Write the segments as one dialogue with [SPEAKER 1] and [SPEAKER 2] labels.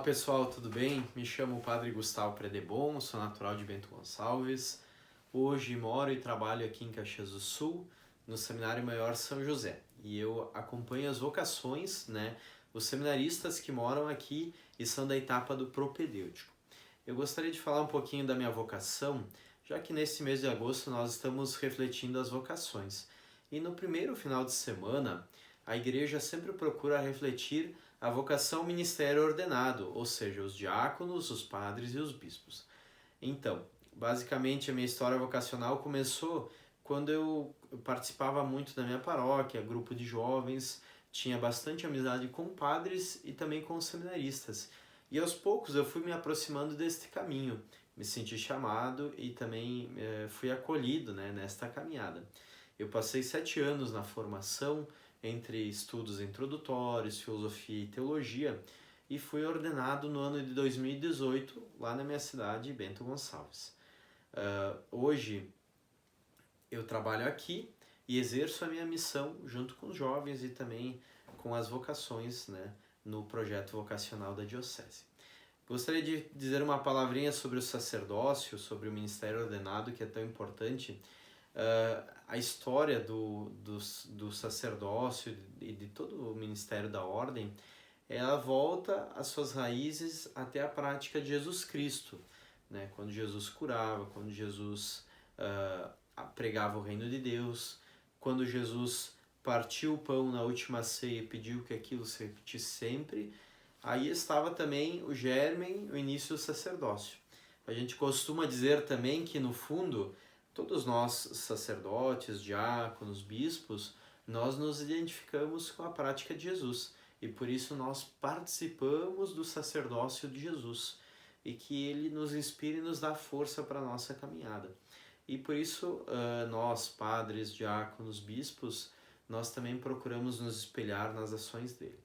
[SPEAKER 1] Pessoal, tudo bem? Me chamo Padre Gustavo Predebon, sou natural de Bento Gonçalves. Hoje moro e trabalho aqui em Caxias do Sul, no Seminário Maior São José. E eu acompanho as vocações, os seminaristas que moram aqui e são da etapa do propedêutico. Eu gostaria de falar um pouquinho da minha vocação, já que nesse mês de agosto nós estamos refletindo as vocações. E no primeiro final de semana, a igreja sempre procura refletir a vocação ministério ordenado, ou seja, os diáconos, os padres e os bispos. Então, basicamente a minha história vocacional começou quando eu participava muito da minha paróquia, grupo de jovens, tinha bastante amizade com padres e também com os seminaristas. E aos poucos eu fui me aproximando deste caminho, me senti chamado e também fui acolhido, nesta caminhada. Eu passei 7 anos na formação, entre estudos introdutórios, filosofia e teologia, e fui ordenado no ano de 2018, lá na minha cidade, Bento Gonçalves. Hoje eu trabalho aqui e exerço a minha missão junto com os jovens e também com as vocações, no projeto vocacional da Diocese. Gostaria de dizer uma palavrinha sobre o sacerdócio, sobre o ministério ordenado, que é tão importante. A história do sacerdócio e de todo o ministério da ordem, ela volta às suas raízes até a prática de Jesus Cristo, quando Jesus curava, quando Jesus pregava o reino de Deus, quando Jesus partiu o pão na última ceia e pediu que aquilo se repetisse sempre, aí estava também o germen, o início do sacerdócio. A gente costuma dizer também que, no fundo, todos nós, sacerdotes, diáconos, bispos, nós nos identificamos com a prática de Jesus e por isso nós participamos do sacerdócio de Jesus e que ele nos inspire e nos dá força para a nossa caminhada. E por isso nós, padres, diáconos, bispos, nós também procuramos nos espelhar nas ações dele.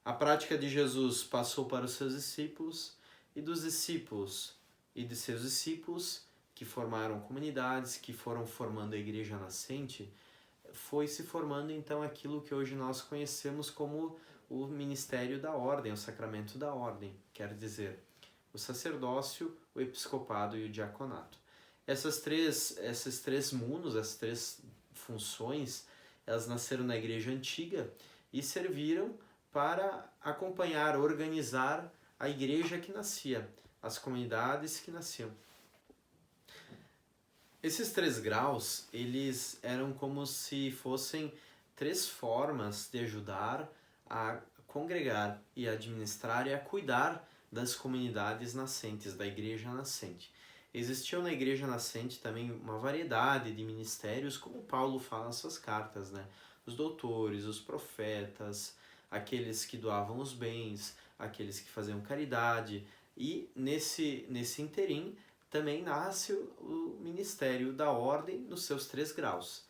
[SPEAKER 1] A prática de Jesus passou para os seus discípulos e dos discípulos e de seus discípulos, que formaram comunidades, que foram formando a igreja nascente, foi se formando então aquilo que hoje nós conhecemos como o ministério da ordem, o sacramento da ordem, quer dizer, o sacerdócio, o episcopado e o diaconato. Esses três mundos, essas três funções, elas nasceram na igreja antiga e serviram para acompanhar, organizar a igreja que nascia, as comunidades que nasciam. Esses 3 graus, eles eram como se fossem 3 formas de ajudar a congregar e administrar e a cuidar das comunidades nascentes, da igreja nascente. Existiam na igreja nascente também uma variedade de ministérios, como Paulo fala nas suas cartas, Os doutores, os profetas, aqueles que doavam os bens, aqueles que faziam caridade, e nesse interim também nasce o ministério da ordem nos seus 3 graus.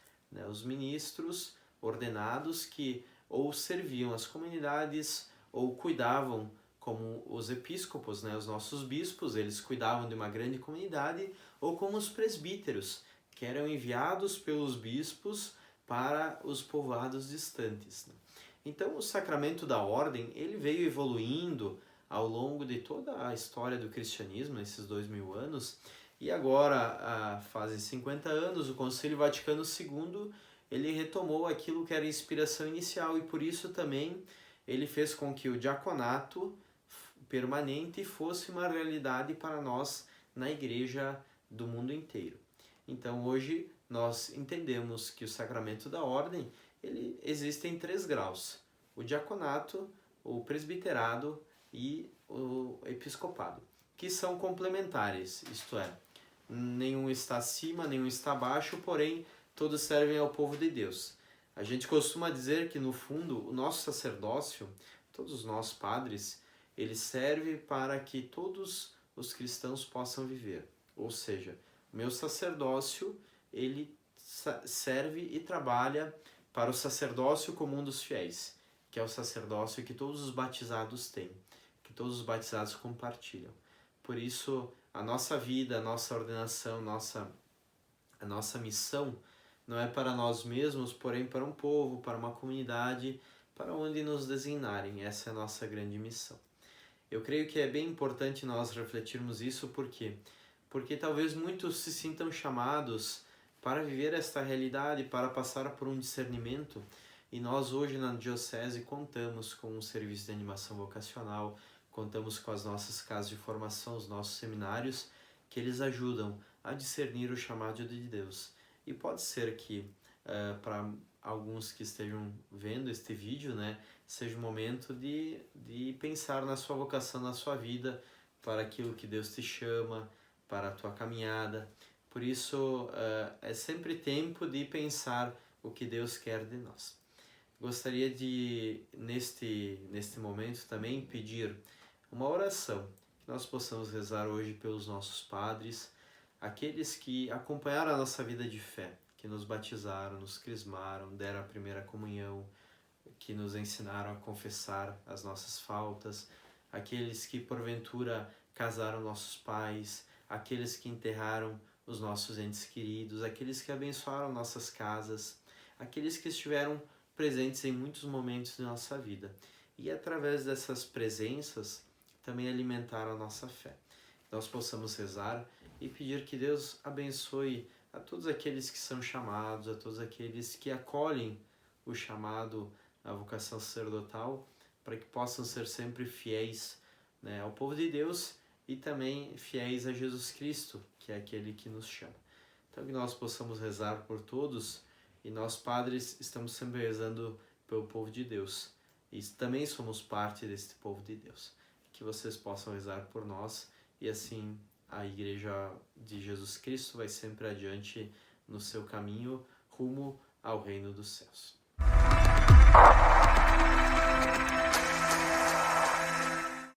[SPEAKER 1] Os ministros ordenados que ou serviam as comunidades ou cuidavam, como os episcopos, os nossos bispos, eles cuidavam de uma grande comunidade, ou como os presbíteros, que eram enviados pelos bispos para os povoados distantes. Então o sacramento da ordem ele veio evoluindo ao longo de toda a história do cristianismo, esses 2000 anos, e agora, fazem 50 anos, o Concílio Vaticano II, ele retomou aquilo que era a inspiração inicial, e por isso também ele fez com que o diaconato permanente fosse uma realidade para nós na igreja do mundo inteiro. Então hoje nós entendemos que o sacramento da ordem, ele existe em 3 graus, o diaconato, o presbiterado e o episcopado, que são complementares, isto é, nenhum está acima, nenhum está abaixo, porém todos servem ao povo de Deus. A gente costuma dizer que no fundo o nosso sacerdócio, todos os nossos padres, ele serve para que todos os cristãos possam viver. Ou seja, o meu sacerdócio, ele serve e trabalha para o sacerdócio comum dos fiéis, que é o sacerdócio que todos os batizados têm, que todos os batizados compartilham. Por isso, a nossa vida, a nossa ordenação, a nossa missão não é para nós mesmos, porém para um povo, para uma comunidade, para onde nos designarem. Essa é a nossa grande missão. Eu creio que é bem importante nós refletirmos isso, por quê? Porque talvez muitos se sintam chamados para viver esta realidade, para passar por um discernimento, e nós hoje na Diocese contamos com um serviço de animação vocacional, contamos com as nossas casas de formação, os nossos seminários, que eles ajudam a discernir o chamado de Deus. E pode ser que para alguns que estejam vendo este vídeo, né, seja o momento de pensar na sua vocação, na sua vida, para aquilo que Deus te chama, para a tua caminhada. Por isso, é sempre tempo de pensar o que Deus quer de nós. Gostaria de, neste momento, também pedir uma oração, que nós possamos rezar hoje pelos nossos padres, aqueles que acompanharam a nossa vida de fé, que nos batizaram, nos crismaram, deram a primeira comunhão, que nos ensinaram a confessar as nossas faltas, aqueles que porventura casaram nossos pais, aqueles que enterraram os nossos entes queridos, aqueles que abençoaram nossas casas, aqueles que estiveram presentes em muitos momentos de nossa vida. E através dessas presenças também alimentaram a nossa fé. Nós possamos rezar e pedir que Deus abençoe a todos aqueles que são chamados, a todos aqueles que acolhem o chamado à vocação sacerdotal, para que possam ser sempre fiéis, né, ao povo de Deus e também fiéis a Jesus Cristo, que é aquele que nos chama. Então que nós possamos rezar por todos, e nós padres estamos sempre rezando pelo povo de Deus, e também somos parte deste povo de Deus. Que vocês possam rezar por nós, e assim a Igreja de Jesus Cristo vai sempre adiante no seu caminho rumo ao reino dos céus.